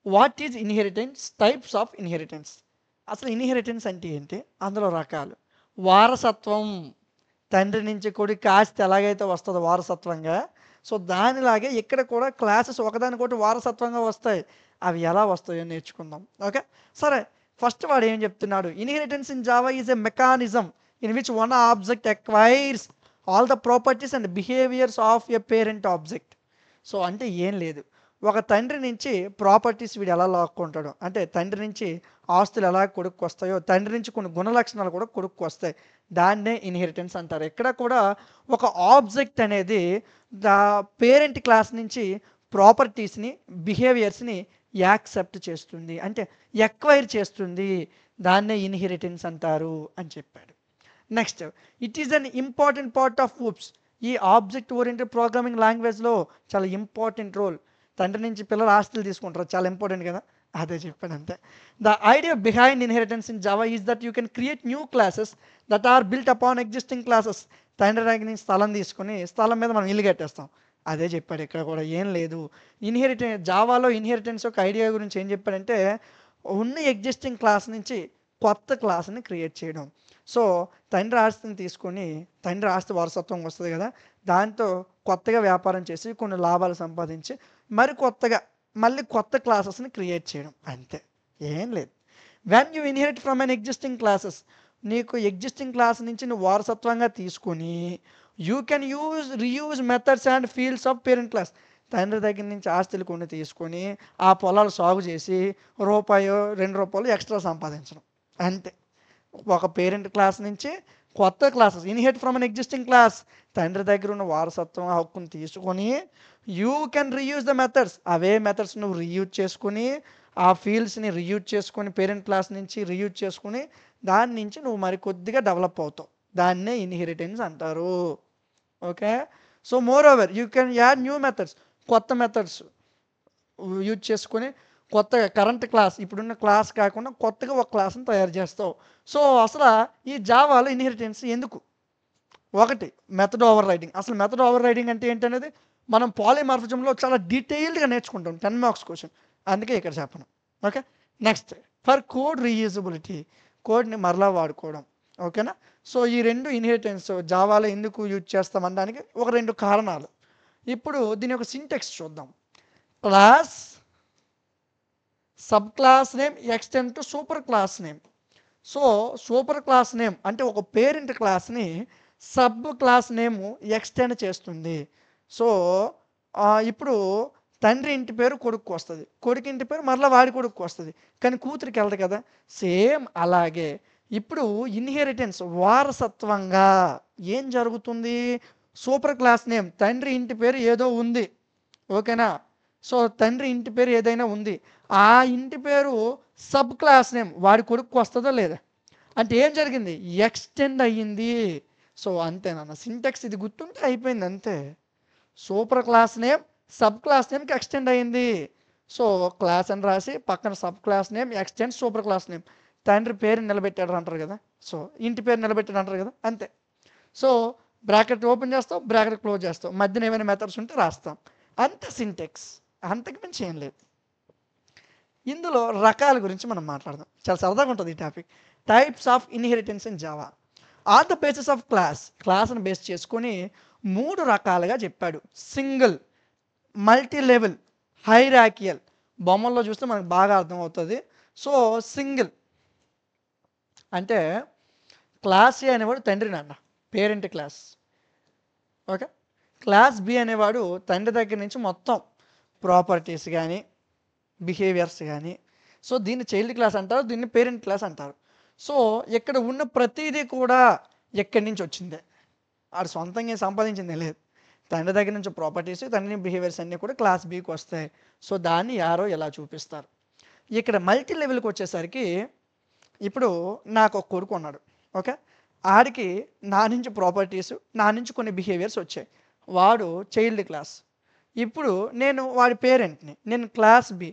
What is inheritance, types of inheritance. అసలు inheritance అంటే ఏంటి, అందులో రకాలు. వారసత్వం, తండ్రి నుంచి కొడుకు ఆస్తి ఎలాగైతే వస్తుందో వారసత్వంగా, సో దానిలాగే ఇక్కడ కూడా క్లాసెస్ ఒకదానికొకటి వారసత్వంగా వస్తాయి. అవి ఎలా వస్తాయో నేర్చుకుందాం. ఓకే, సరే. ఫస్ట్ వాడు ఏం చెప్తున్నాడు, inheritance in Java is a mechanism in which one object acquires all the properties and behaviours of a parent object. So అంటే ఏం లేదు, ఒక తండ్రి నుంచి ప్రాపర్టీస్ వీడు ఎలా లాక్కుంటాడు, అంటే తండ్రి నుంచి ఆస్తులు ఎలా కొడుకు వస్తాయో తండ్రి నుంచి కొన్ని గుణలక్షణాలు కూడా కొడుకు వస్తాయి. దాన్నే ఇన్హెరిటెన్స్ అంటారు. ఇక్కడ కూడా ఒక ఆబ్జెక్ట్ అనేది ద పేరెంట్ క్లాస్ నుంచి ప్రాపర్టీస్ని, బిహేవియర్స్ని యాక్సెప్ట్ చేస్తుంది, అంటే ఎక్వైర్ చేస్తుంది. దాన్నే ఇన్హెరిటెన్స్ అంటారు అని చెప్పాడు. Next, it is an important part of oops. ఈ ఆబ్జెక్ట్ ఓరియంటెడ్ ప్రోగ్రామింగ్ లాంగ్వేజ్లో చాలా ఇంపార్టెంట్ రోల్. తండ్రి నుంచి పిల్లలు ఆస్తులు తీసుకుంటారు, చాలా ఇంపార్టెంట్ కదా, అదే చెప్పాను అంతే. The idea behind inheritance in Java is that you can create new classes that are built upon existing classes. తండ్రి దగ్గర నుంచి స్థలం తీసుకుని స్థలం మీద మనం ఇల్లు కట్టేస్తాం, అదే చెప్పాడు ఇక్కడ కూడా. ఏం లేదు, జావాలో ఇన్హెరిటెన్స్ యొక్క ఐడియా గురించి ఏం చెప్పాడంటే, ఉన్న ఎగ్జిస్టింగ్ క్లాస్ నుంచి కొత్త క్లాస్ని క్రియేట్ చేయడం. సో తండ్రి ఆస్తిని తీసుకొని, తండ్రి ఆస్తి వారసత్వం వస్తుంది కదా, దాంతో కొత్తగా వ్యాపారం చేసి కొన్ని లాభాలు సంపాదించి మరి కొత్తగా మళ్ళీ కొత్త క్లాసెస్ని క్రియేట్ చేయడం, అంతే, ఏం లేదు. When you inherit from an existing classes, నీకు ఎగ్జిస్టింగ్ క్లాస్ నుంచి నువ్వు వారసత్వంగా తీసుకొని you can reuse methods and fields of parent class. తండ్రి దగ్గర నుంచి ఆస్తులు కొన్ని తీసుకొని ఆ పొలాలు సాగు చేసి రూపాయో ₹2 ఎక్స్ట్రా సంపాదించడం, అంతే. ఒక పేరెంట్ క్లాస్ నుంచి కొత్త classes, inherit from an existing class, తండ్రి దగ్గర ఉన్న వారసత్వం హక్కును తీసుకొని you can reuse the methods, away methods నువ్వు రీయూజ్ చేసుకుని ఆ ఫీల్డ్స్ని రీయూజ్ చేసుకొని పేరెంట్ క్లాస్ నుంచి రీయూజ్ చేసుకుని దాని నుంచి నువ్వు మరి కొద్దిగా డెవలప్ అవుతావు, దాన్నే ఇన్హెరిటెన్స్ అంటారు. Okay, so more over you can add new methods, కొత్త మెథడ్స్ యూజ్ చేసుకొని కొత్తగా కరెంట్ క్లాస్, ఇప్పుడున్న క్లాస్ కాకుండా కొత్తగా ఒక క్లాస్ని తయారు చేస్తావు. సో అసలు ఈ జావాలో ఇన్హెరిటెన్స్ ఎందుకు, ఒకటి మెథడ్ ఓవర్ రైడింగ్. అసలు మెథడ్ ఓవర్ రైడింగ్ అంటే ఏంటనేది మనం పాలిమార్ఫిజంలో చాలా డీటెయిల్డ్గా నేర్చుకుంటాం, 10 మార్క్స్ క్వశ్చన్, అందుకే ఇక్కడ చెప్పను. Okay, next, for code reusability, కోడ్ని మరలా వాడుకోవడం. ఓకేనా, సో ఈ రెండు ఇన్హెరిటెన్స్ జావాలో ఎందుకు యూజ్ చేస్తామనడానికి ఒక 2 కారణాలు. ఇప్పుడు దీని యొక్క సింటెక్స్ చూద్దాం. Class, sub class name extend to super class name. So super class name అంటే ఒక పేరెంట్ క్లాస్ని సబ్ క్లాస్ నేమ్ ఎక్స్టెండ్ చేస్తుంది. సో ఇప్పుడు తండ్రి ఇంటి పేరు కొడుకు వస్తుంది, కొడుకు ఇంటి పేరు మరలా వాడి కొడుకు వస్తుంది, కానీ కూతురికి వెళ్ళదు కదా. సేమ్ అలాగే ఇప్పుడు ఇన్హెరిటెన్స్ వారసత్వంగా ఏం జరుగుతుంది, సూపర్ క్లాస్ నేమ్ తండ్రి ఇంటి పేరు ఏదో ఉంది, ఓకేనా. సో తండ్రి ఇంటి పేరు ఏదైనా ఉంది, ఆ ఇంటి పేరు సబ్ క్లాస్ నేమ్ వాడి కొడుకు వస్తుందో లేదా, అంటే ఏం జరిగింది, ఎక్స్టెండ్ అయ్యింది. సో అంతేనన్న సింటెక్స్, ఇది గుర్తుంటే అయిపోయింది అంతే. Super class name sub class నేమ్కి ఎక్స్టెండ్ అయ్యింది. సో క్లాస్ అని రాసి పక్కన sub class name extend super class name, తండ్రి పేరు నిలబెట్టాడు అంటారు కదా, సో ఇంటి పేరు నిలబెట్టాడు అంటారు కదా, అంతే. సో బ్రాకెట్ ఓపెన్ చేస్తావు, బ్రాకెట్ క్లోజ్ చేస్తావు, మధ్యన ఏమైనా మెథడ్స్ ఉంటే రాస్తాం, అంతే సింటెక్స్, అంతకు మించి ఏం లేదు. ఇందులో రకాల గురించి మనం మాట్లాడదాం, చాలా సరదాగా ఉంటుంది ఈ topic. Types of inheritance in Java. On the basis of క్లాస్ని బేస్ చేసుకొని 3 రకాలుగా చెప్పాడు. Single, multi level, hierarchical. బొమ్మల్లో చూస్తే మనకు బాగా అర్థమవుతుంది. సో సింగిల్ అంటే క్లాస్ ఏ అనేవాడు తండ్రి నాన్న, parent class. Okay, class B అనేవాడు తండ్రి దగ్గర నుంచి మొత్తం ప్రాపర్టీస్ కానీ బిహేవియర్స్ కానీ. సో దీన్ని చైల్డ్ క్లాస్ అంటారు, దీన్ని పేరెంట్ క్లాస్ అంటారు. సో ఇక్కడ ఉన్న ప్రతిదీ కూడా ఎక్కడి నుంచి వచ్చిందే, ఆడు సొంతంగా సంపాదించింది లేదు, తండ్రి దగ్గర నుంచి ప్రాపర్టీస్, తండ్రి బిహేవియర్స్ అన్నీ కూడా క్లాస్ బికి వస్తాయి. సో దాన్ని యారో ఎలా చూపిస్తారు. ఇక్కడ మల్టీ లెవెల్కి వచ్చేసరికి ఇప్పుడు నాకు ఒక కొడుకు ఉన్నాడు, ఓకే, ఆడికి నా నుంచి ప్రాపర్టీస్, నా నుంచి కొన్ని బిహేవియర్స్ వచ్చాయి, వాడు చైల్డ్ క్లాస్. ఇప్పుడు నేను వాడి పేరెంట్ని, నేను క్లాస్ బి,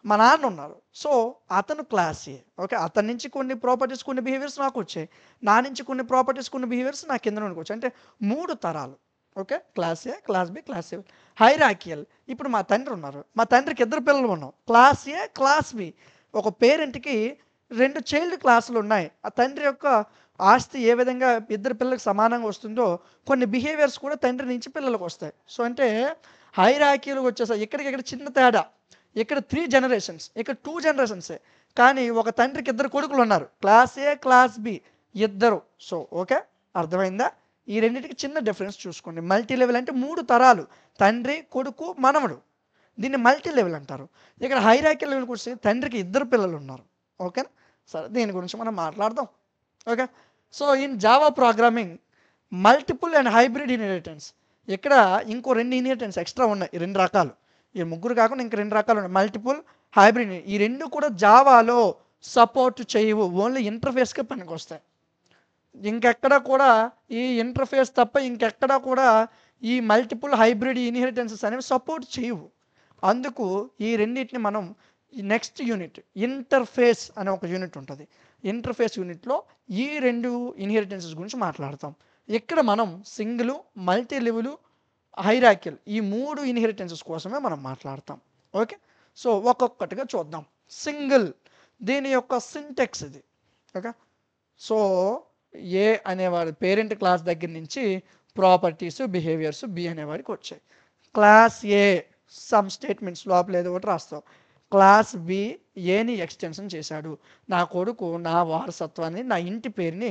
మా నాన్న ఉన్నారు, సో అతను క్లాస్ ఏ. ఓకే, అతని నుంచి కొన్ని ప్రాపర్టీస్ కొన్ని బిహేవియర్స్ నాకు వచ్చాయి, నా నుంచి కొన్ని ప్రాపర్టీస్ కొన్ని బిహేవియర్స్ నా కింద నుండి వచ్చాయి, అంటే 3 తరాలు. ఓకే, క్లాస్ ఏ, క్లాస్ బి, క్లాస్ సి. హైరాకియల్, ఇప్పుడు మా తండ్రి ఉన్నారు, మా తండ్రికి ఇద్దరు పిల్లలు ఉన్నాం, క్లాస్ ఏ, క్లాస్ బి. ఒక పేరెంట్కి 2 చైల్డ్ క్లాసులు ఉన్నాయి. ఆ తండ్రి యొక్క ఆస్తి ఏ విధంగా ఇద్దరు పిల్లలకు సమానంగా వస్తుందో కొన్ని బిహేవియర్స్ కూడా తండ్రి నుంచి పిల్లలకు వస్తాయి. సో అంటే హైరాకియల్కి వచ్చేసరికి ఇక్కడ చిన్న తేడా. ఇక్కడ 3 జనరేషన్స్, ఇక్కడ 2 జనరేషన్సే. కానీ ఒక తండ్రికి ఇద్దరు కొడుకులు ఉన్నారు, క్లాస్ ఏ, క్లాస్ బి, ఇద్దరు. సో ఓకే, అర్థమైందా? ఈ రెండింటికి చిన్న డిఫరెన్స్ చూసుకోండి. మల్టీ లెవెల్ అంటే 3 తరాలు, తండ్రి, కొడుకు, మనవడు. దీన్ని మల్టీ లెవెల్ అంటారు. ఇక్కడ హైరాకియల్ లెవెల్కి వస్తే తండ్రికి ఇద్దరు పిల్లలు ఉన్నారు. ఓకేనా? సరే, దీని గురించి మనం మాట్లాడదాం. Okay, so in Java programming multiple and hybrid inheritance. ఇక్కడ ఇంకో 2 ఇన్హెరిటెన్స్ ఎక్స్ట్రా ఉన్నాయి, 2 రకాలు. ఈ ముగ్గురు కాకుండా ఇంక 2 రకాలు ఉన్నాయి, మల్టిపుల్, హైబ్రిడ్. ఈ 2 కూడా జావాలో సపోర్ట్ చేయవు, ఓన్లీ ఇంటర్ఫేస్కే పనికి వస్తాయి. ఇంకెక్కడ కూడా ఈ ఇంటర్ఫేస్ తప్ప ఇంకెక్కడ కూడా ఈ మల్టిపుల్ హైబ్రిడ్ ఇన్హెరిటెన్సెస్ అనేవి సపోర్ట్ చేయవు. అందుకు ఈ రెండింటిని మనం నెక్స్ట్ యూనిట్ ఇంటర్ఫేస్ అనే ఒక యూనిట్ ఉంటుంది. ఇంటర్ఫేస్ యూనిట్లో ఈ 2 ఇన్హెరిటెన్సెస్ గురించి మాట్లాడతాం. ఇక్కడ మనం సింగిల్, మల్టీ లెవెల్, హైరాకియల్ ఈ 3 ఇన్హెరిటెన్సెస్ కోసమే మనం మాట్లాడతాం. ఓకే, సో ఒక్కొక్కటిగా చూద్దాం. సింగిల్, దీని యొక్క సింటెక్స్ ఇది. ఓకే, సో ఏ అనేవాడు పేరెంట్ క్లాస్ దగ్గర నుంచి ప్రాపర్టీస్, బిహేవియర్స్ బి అనేవాడికి వచ్చాయి. క్లాస్ ఏ సమ్ స్టేట్మెంట్స్ లోపల ఏదో ఒకటి రాస్తాం. క్లాస్ బి ఏని ఎక్స్టెన్షన్ చేశాడు, నా కొడుకు నా వారసత్వాన్ని, నా ఇంటి పేరుని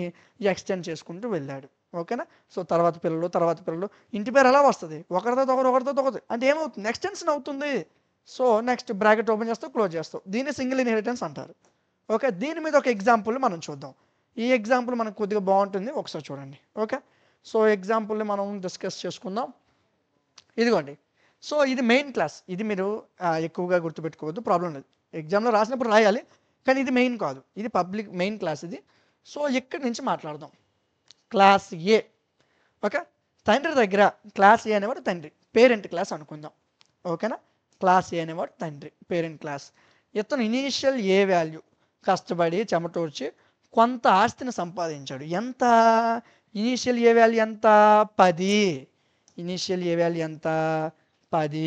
ఎక్స్టెండ్ చేసుకుంటూ వెళ్ళాడు. ఓకేనా? సో తర్వాత పిల్లలు ఇంటి పేరు ఎలా వస్తుంది, ఒకరితో ఒకరిది అంటే ఏమవుతుంది, ఎక్స్టెన్షన్ అవుతుంది. సో నెక్స్ట్ బ్రాకెట్ ఓపెన్ చేస్తావు, క్లోజ్ చేస్తావు. దీన్ని సింగిల్ ఇన్హెరిటెన్స్ అంటారు. ఓకే, దీని మీద ఒక ఎగ్జాంపుల్ మనం చూద్దాం. ఈ ఎగ్జాంపుల్ మనకు కొద్దిగా బాగుంటుంది, ఒకసారి చూడండి. ఓకే, సో ఎగ్జాంపుల్ని మనం డిస్కస్ చేసుకుందాం. ఇదిగోండి, సో ఇది మెయిన్ క్లాస్. ఇది మీరు ఎక్కువగా గుర్తుపెట్టుకోవద్దు, ప్రాబ్లం లేదు. ఎగ్జామ్లో రాసినప్పుడు రాయాలి, కానీ ఇది మెయిన్ కాదు, ఇది పబ్లిక్ మెయిన్ క్లాస్ ఇది. సో ఇక్కడి నుంచి మాట్లాడదాం. క్లాస్ ఏ. ఓకే, తండ్రి దగ్గర క్లాస్ ఏ అనేవాడు తండ్రి, పేరెంట్ క్లాస్ అనుకుందాం. ఓకేనా? క్లాస్ ఏ అనేవాడు తండ్రి, పేరెంట్ క్లాస్. ఇతను ఇనీషియల్ ఏ వాల్యూ, కష్టపడి చెమటోడ్చి కొంత ఆస్తిని సంపాదించాడు. ఎంత? ఇనీషియల్ ఏ వాల్యూ ఎంత? 10. ఇనీషియల్ ఏ వాల్యూ ఎంత? 10.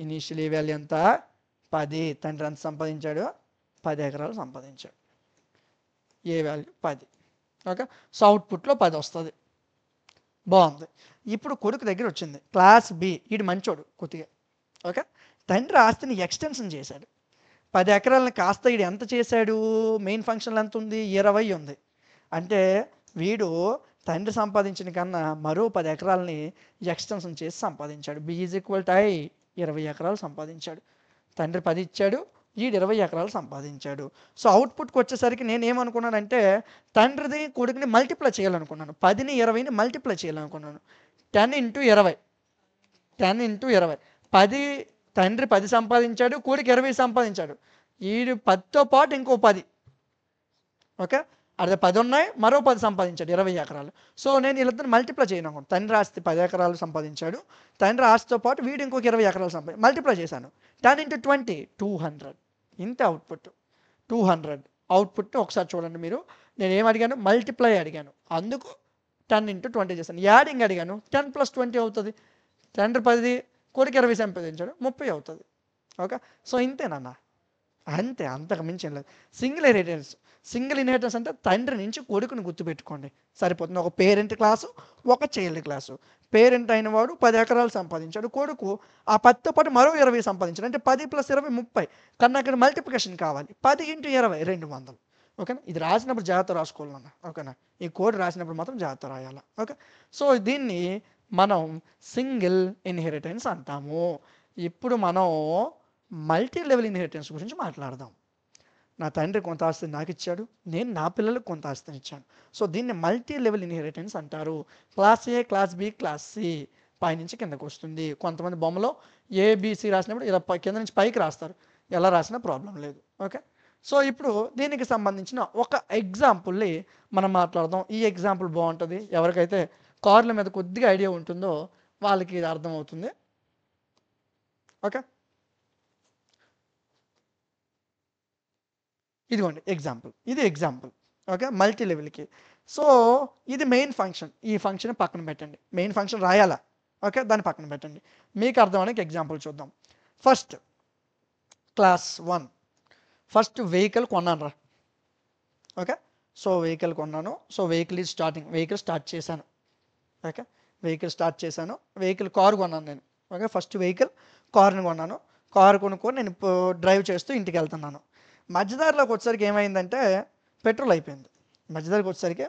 ఇనీషియల్ ఏ వాల్యూ ఎంత? 10. తండ్రి ఎంత సంపాదించాడు? 10 ఎకరాలు సంపాదించాడు. ఏ వాల్యూ 10. ఓకే, సో అవుట్పుట్లో 10 వస్తుంది. బాగుంది. ఇప్పుడు కొడుకు దగ్గర వచ్చింది క్లాస్ బి, వీడు మంచోడు కొద్దిగా. ఓకే, తండ్రి ఆస్తిని ఎక్స్టెన్షన్ చేశాడు. 10 ఎకరాలను కాస్త వీడు ఎంత చేశాడు? మెయిన్ ఫంక్షన్లు ఎంత ఉంది? 20 ఉంది. అంటే వీడు తండ్రి సంపాదించిన కన్నా మరో 10 ఎకరాలని ఎక్స్టెన్షన్ చేసి సంపాదించాడు. బి ఈజ్ ఈక్వల్ టు 20 ఎకరాలు సంపాదించాడు. తండ్రి 10 ఇచ్చాడు, వీడు 20 ఎకరాలు సంపాదించాడు. సో అవుట్పుట్కి వచ్చేసరికి నేను ఏమనుకున్నానంటే తండ్రిది కొడుకుని మల్టిప్లై చేయాలనుకున్నాను. 10ని 20ని మల్టిప్లై చేయాలనుకున్నాను. 10 × 20, 10 × 20. 10 తండ్రి 10 సంపాదించాడు, కొడుకు 20 సంపాదించాడు. వీడు 10తో పాటు ఇంకో 10. ఓకే, అదే 10 ఉన్నాయి, మరో 10 సంపాదించాడు, 20 ఎకరాలు. సో నేను వీళ్ళిద్దరిని మల్టిప్లై చేయను. తండ్రి ఆస్తి 10 ఎకరాలు సంపాదించాడు, తండ్రి ఆస్తితో పాటు వీడు ఇంకొక 20 ఎకరాలు మల్టిప్లై చేశాను. 10 × 20 200. ఇంత అవుట్పుట్ 200. అవుట్పుట్ ఒకసారి చూడండి మీరు. నేను ఏం అడిగాను? మల్టిప్లై అడిగాను, అందుకు 10 × 20 చేశాను. యాడింగ్ అడిగాను, 10 + 20 అవుతుంది. తండ్రి 10, కొడుకు 20 సంపాదించాడు, 30 అవుతుంది. ఓకే, సో ఇంతేనన్నా, అంతే, అంతకు మించి ఏం లేదు. సింగిల్ ఇన్హెరిటెన్స్ అంటే తండ్రి నుంచి కొడుకుని గుర్తుపెట్టుకోండి, సరిపోతుంది. ఒక పేరెంట్ క్లాసు, ఒక చైల్డ్ క్లాసు. పేరెంట్ అయిన వాడు 10 ఎకరాలు సంపాదించాడు, కొడుకు ఆ 10తో పాటు మరో 20 సంపాదించాడు. అంటే 10 + 20 30. కన్నా ఇక్కడ మల్టిప్లికేషన్ కావాలి. 10 × 20 200. ఓకేనా? ఇది రాసినప్పుడు జాగ్రత్త రాసుకోవాలన్నా. ఓకేనా? ఈ కోడ్ రాసినప్పుడు మాత్రం జాగ్రత్త రాయాలి. ఓకే, సో దీన్ని మనం సింగిల్ ఇన్హెరిటెన్స్ అంటాము. ఇప్పుడు మనం మల్టీ లెవెల్ ఇన్హెరిటెన్స్ గురించి మాట్లాడదాం. నా తండ్రి కొంత ఆస్తిని నాకు ఇచ్చాడు, నేను నా పిల్లలకు కొంత ఆస్తిని ఇచ్చాను. సో దీన్ని మల్టీ లెవెల్ ఇన్హెరిటెన్స్ అంటారు. క్లాస్ ఏ, క్లాస్ బి, క్లాస్ సి, పైనుంచి కిందకు వస్తుంది. కొంతమంది బొమ్మలో ఏబిసి రాసినప్పుడు ఇలా కింద నుంచి పైకి రాస్తారు, ఎలా రాసినా ప్రాబ్లం లేదు. ఓకే, సో ఇప్పుడు దీనికి సంబంధించిన ఒక ఎగ్జాంపుల్ని మనం మాట్లాడదాం. ఈ ఎగ్జాంపుల్ బాగుంటుంది, ఎవరికైతే కార్ల మీద కొద్దిగా ఐడియా ఉంటుందో వాళ్ళకి ఇది అర్థమవుతుంది. ఓకే, ఇదిగోండి ఎగ్జాంపుల్, ఇది ఎగ్జాంపుల్. ఓకే, మల్టీ లెవెల్కి. సో ఇది మెయిన్ ఫంక్షన్, ఈ ఫంక్షన్ పక్కన పెట్టండి. Main function రాయాలా? ఓకే, దాన్ని పక్కన పెట్టండి. మీకు అర్థమవడానికి ఎగ్జాంపుల్ చూద్దాం. ఫస్ట్ క్లాస్ 1 ఫస్ట్ వెహికల్ కొన్నాను రా. ఓకే, సో వెహికల్ కొన్నాను. So vehicle is starting, vehicle start చేశాను. ఓకే, వెహికల్ స్టార్ట్ చేశాను. వెహికల్ కారు కొన్నాను నేను. ఓకే, ఫస్ట్ వెహికల్ కార్ని కొన్నాను. కారు కొనుక్కొని నేను డ్రైవ్ చేస్తూ ఇంటికి వెళ్తున్నాను. మధ్యదారిలోకి వచ్చేసరికి ఏమైందంటే పెట్రోల్ అయిపోయింది. మధ్యదారికి వచ్చేసరికి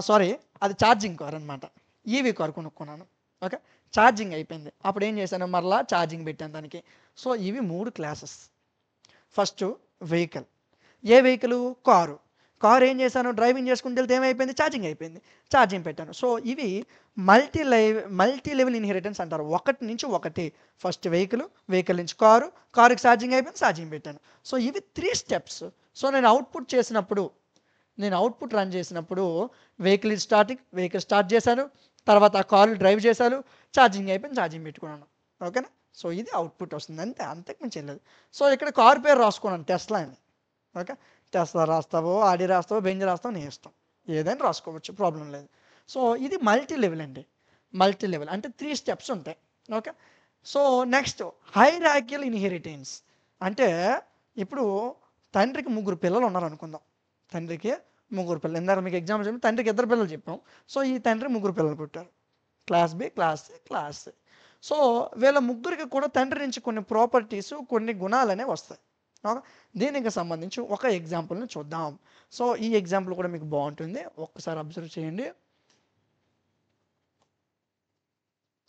సారీ, అది ఛార్జింగ్ కార్ అనమాట. ఈవీ కార్ కొనుక్కున్నాను. ఓకే, ఛార్జింగ్ అయిపోయింది. అప్పుడు ఏం చేశాను, మరలా ఛార్జింగ్ పెట్టాను దానికి. సో ఇవి 3 క్లాసెస్. ఫస్ట్ వెహికల్, ఏ వెహికల్, కారు. కారు ఏం చేశాను, డ్రైవింగ్ చేసుకుంటూ వెళ్తే ఏమైపోయింది, ఛార్జింగ్ అయిపోయింది, ఛార్జింగ్ పెట్టాను. సో ఇవి మల్టీ లెవెల్ ఇన్హెరిటెన్స్ అంటారు. ఒకటి నుంచి ఒకటి. ఫస్ట్ వెహికల్, వెహికల్ నుంచి కారు, కారుకి ఛార్జింగ్ అయిపోయింది, ఛార్జింగ్ పెట్టాను. సో ఇవి 3 స్టెప్స్. సో నేను అవుట్పుట్ రన్ చేసినప్పుడు వెహికల్ ఇది స్టార్టింగ్, వెహికల్ స్టార్ట్ చేశాను, తర్వాత ఆ కారు డ్రైవ్ చేశాను, ఛార్జింగ్ అయిపోయింది, ఛార్జింగ్ పెట్టుకున్నాను. ఓకేనా, సో ఇది అవుట్పుట్ వస్తుంది, అంతే, అంతకుమించి వెళ్ళదు. సో ఇక్కడ కారు పేరు రాసుకున్నాను, టెస్లా అని. ఓకే, టెస్లా రాస్తావో, ఆడి రాస్తావో, బెంజ్ రాస్తావో, నీ ఇష్టం, ఏదైనా రాసుకోవచ్చు, ప్రాబ్లం లేదు. సో ఇది మల్టీ లెవెల్ అండి. మల్టీ లెవెల్ అంటే 3 స్టెప్స్ ఉంటాయి. Okay, so next hierarchical inheritance అంటే ఇప్పుడు తండ్రికి 3 పిల్లలు ఉన్నారు అనుకుందాం. తండ్రికి 3 పిల్లలు, ఇందాక మీకు ఎగ్జాంపుల్ చెప్పి తండ్రికి 2 పిల్లలు చెప్పాం. సో ఈ తండ్రి 3 పిల్లలు పుట్టారు, class B, class C, class C. So వీళ్ళ ముగ్గురికి కూడా తండ్రి నుంచి కొన్ని ప్రాపర్టీస్, కొన్ని గుణాలు అనేవి వస్తాయి. ఓకే, దీనికి సంబంధించి ఒక ఎగ్జాంపుల్ని చూద్దాం. సో ఈ ఎగ్జాంపుల్ కూడా మీకు బాగుంటుంది, ఒక్కసారి అబ్జర్వ్ చేయండి.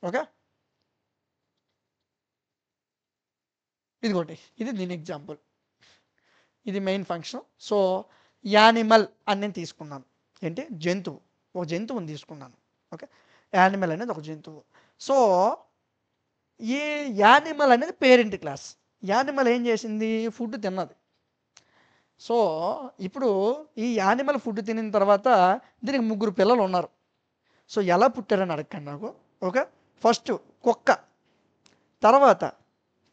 ఓకే, ఇదిగోటి, ఇది దీని ఎగ్జాంపుల్, ఇది మెయిన్ ఫంక్షన్. సో యానిమల్ అని నేను తీసుకున్నాను. ఏంటి, జంతువు, ఒక జంతువుని తీసుకున్నాను. ఓకే, యానిమల్ అనేది ఒక జంతువు. సో ఈ యానిమల్ అనేది పేరెంట్ క్లాస్. యానిమల్ ఏం చేసింది, ఫుడ్ తిన్నది. సో ఇప్పుడు ఈ యానిమల్ ఫుడ్ తినిన తర్వాత దీనికి 3 పిల్లలు ఉన్నారు. సో ఎలా పుట్టారని అడగండి నాకు. ఓకే, ఫస్ట్ కుక్క, తర్వాత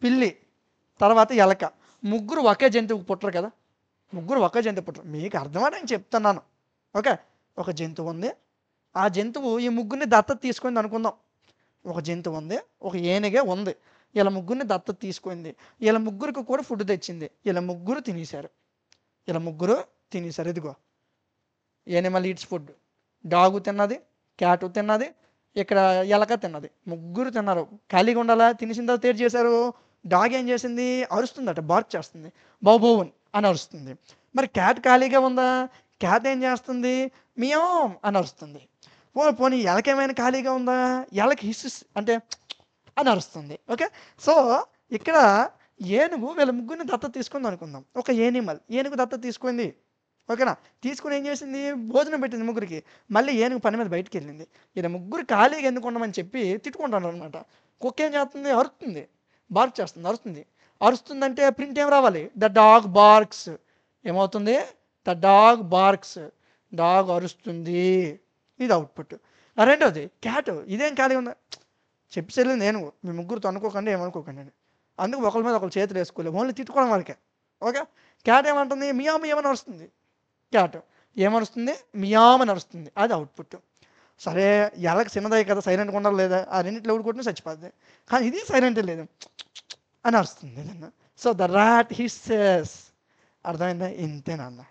పిల్లి, తర్వాత ఎలక. 3 ఒకే జంతువుకి పుట్టరు కదా, 3 ఒకే జంతువు పుట్టరు. మీకు అర్థమని నేను చెప్తున్నాను. ఓకే, ఒక జంతువు ఉంది, ఆ జంతువు ఈ 3ని దత్తత తీసుకుంది అనుకుందాం. ఒక జంతువు ఉంది, ఒక ఏనుగే ఉంది, ఇలా 3ని దత్తత తీసుకుంది. ఇలా 3కి కూడా ఫుడ్ తెచ్చింది, ఇలా 3 తినేశారు, ఇలా 3 తినేశారు. ఇదిగో యానిమల్ ఈట్స్ ఫుడ్, డాగు తిన్నది, క్యాట్ తిన్నది, ఇక్కడ ఎలక తిన్నది, 3 తిన్నారు. ఖాళీగా ఉండాలా, తినేసిన తర్వాత తేరు చేశారు. డాగ్ ఏం చేసింది, అరుస్తుందట, బార్క్ చేస్తుంది, బౌబౌన్ అని అరుస్తుంది. మరి క్యాట్ ఖాళీగా ఉందా, క్యాట్ ఏం చేస్తుంది, మియామ్ అని అరుస్తుంది. పోనీ ఎలకేమైనా ఖాళీగా ఉందా, ఎలక హిస్ అంటే అని అరుస్తుంది. ఓకే, సో ఇక్కడ ఏనుగు వీళ్ళ 3ని దత్తత తీసుకుంది అనుకుందాం. ఒక ఏనుగు దత్తత తీసుకుంది. ఓకేనా, తీసుకుని ఏం చేసింది, భోజనం పెట్టింది 3కి. మళ్ళీ ఏనుగు పని మీద బయటికి వెళ్ళింది. ఇలా 3 ఖాళీగా ఎందుకు ఉండమని చెప్పి తిట్టుకుంటాను అనమాట. కుక్క ఏం చేస్తుంది, అరుస్తుంది, బార్క్ చేస్తుంది, అరుస్తుందంటే ప్రింట్ ఏం రావాలి, ద డాగ్ బార్క్స్. ఏమవుతుంది, ద డాగ్ బార్క్స్, డాగ్ అరుస్తుంది, ఇది అవుట్పుట్. రెండోది క్యాట్, ఇదేం ఖాళీగా ఉందా, చెప్పి నేను మీ 3 అనుకోకండి, ఏమనుకోకండి అని. అందుకు ఒకరి మీద ఒకరు చేతులు వేసుకోలేదు, ఓన్లీ తిట్టుకోవడం వరకే. ఓకే, క్యాట్ ఏమంటుంది, మియామ్ ఏమని అరుస్తుంది, క్యాట్ ఏమరుస్తుంది, మియామ్ అని అరుస్తుంది, అది అవుట్పుట్. సరే ఎలక చిన్నదే కదా, సైలెంట్గా ఉండాలి లేదా, ఆ రెండింటిలో కొట్టినా చచ్చిపోద్ది. కానీ ఇది సైలెంట్ లేదు, అని అరుస్తుంది ఏదన్నా. So the rat hisses. అర్థమైందా, ఇంతేనన్న,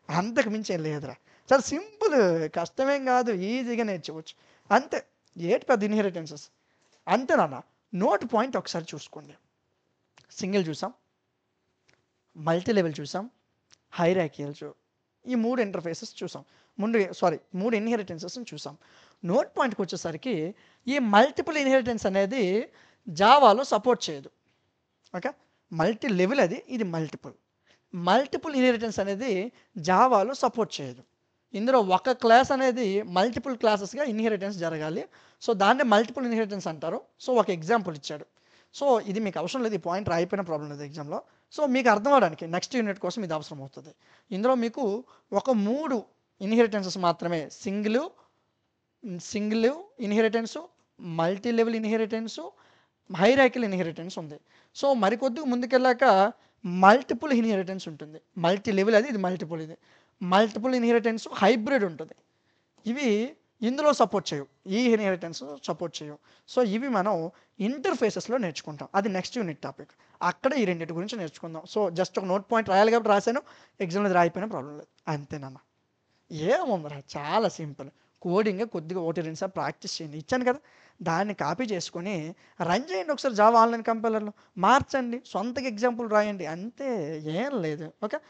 అంతకు మించి ఏం లేదురా. చాలా సింపుల్, కష్టమేం కాదు, ఈజీగా నేర్చుకోవచ్చు, అంతే. ఏటి పెద్ద ఇన్హెరిటెన్సెస్, అంతేనన్న. నోట్ పాయింట్ ఒకసారి చూసుకోండి. సింగిల్ చూసాం, మల్టీ లెవెల్ చూసాం, హైరార్కియల్ ఈ 3 ఇంటర్ఫేసెస్ చూసాం. 3 ఇన్హెరిటెన్సెస్ చూసాం. నోట్ పాయింట్కి వచ్చేసరికి ఈ మల్టిపుల్ ఇన్హెరిటెన్స్ అనేది జావాలో సపోర్ట్ చేయదు. ఓకే, మల్టీ లెవెల్ అది, ఇది మల్టిపుల్ ఇన్హెరిటెన్స్ అనేది జావాలో సపోర్ట్ చేయదు. ఇందులో ఒక క్లాస్ అనేది మల్టిపుల్ క్లాసెస్గా ఇన్హెరిటెన్స్ జరగాలి. సో దాన్నే మల్టిపుల్ ఇన్హెరిటెన్స్ అంటారు. సో ఒక ఎగ్జాంపుల్ ఇచ్చాడు. సో ఇది మీకు అవసరం లేదు, ఈ పాయింట్ రాయిపోయిన ప్రాబ్లం లేదు ఎగ్జామ్లో. సో మీకు అర్థం అవడానికి నెక్స్ట్ యూనిట్ కోసం ఇది అవసరం అవుతుంది. ఇందులో మీకు ఒక 3 ఇన్హెరిటెన్సెస్ మాత్రమే, single inheritance, multi level inheritance, hierarchical inheritance ఉంది. సో మరికొద్దిగా ముందుకెళ్ళాక మల్టిపుల్ ఇన్హెరిటెన్స్ ఉంటుంది. మల్టీ లెవెల్ అది, ఇది మల్టిపుల్ ఇన్హెరిటెన్స్, హైబ్రిడ్ ఉంటుంది. ఇవి ఇందులో సపోర్ట్ చేయవు. ఈ ఇన్హెరిటెన్స్ సపోర్ట్ చేయవు. సో, ఇవి మనం ఇంటర్ఫేసెస్‌లో నేర్చుకుంటాం. అది నెక్స్ట్ యూనిట్ టాపిక్. అక్కడ ఈ రెండిటి గురించి నేర్చుకుందాం. సో, జస్ట్ ఒక నోట్ పాయింట్ రాయాలి కాబట్టి రాసాను. ఎగ్జామ్‌లో అది రాయకపోయినా ప్రాబ్లమ్ లేదు. అంతేనమ్మా. ఏముందిరా చాలా సింపుల్. కోడింగే కొద్దిగా 1, 2 సార్లు ప్రాక్టీస్ చేయండి. ఇచ్చాను కదా! దాన్ని కాపీ చేసుకొని రన్ చేయండి ఒకసారి జావా ఆన్‌లైన్ కంపైలర్‌లో. మార్చండి. సొంతగా ఎగ్జాంపుల్ రాయండి. అంతే ఏం లేదు. ఓకే.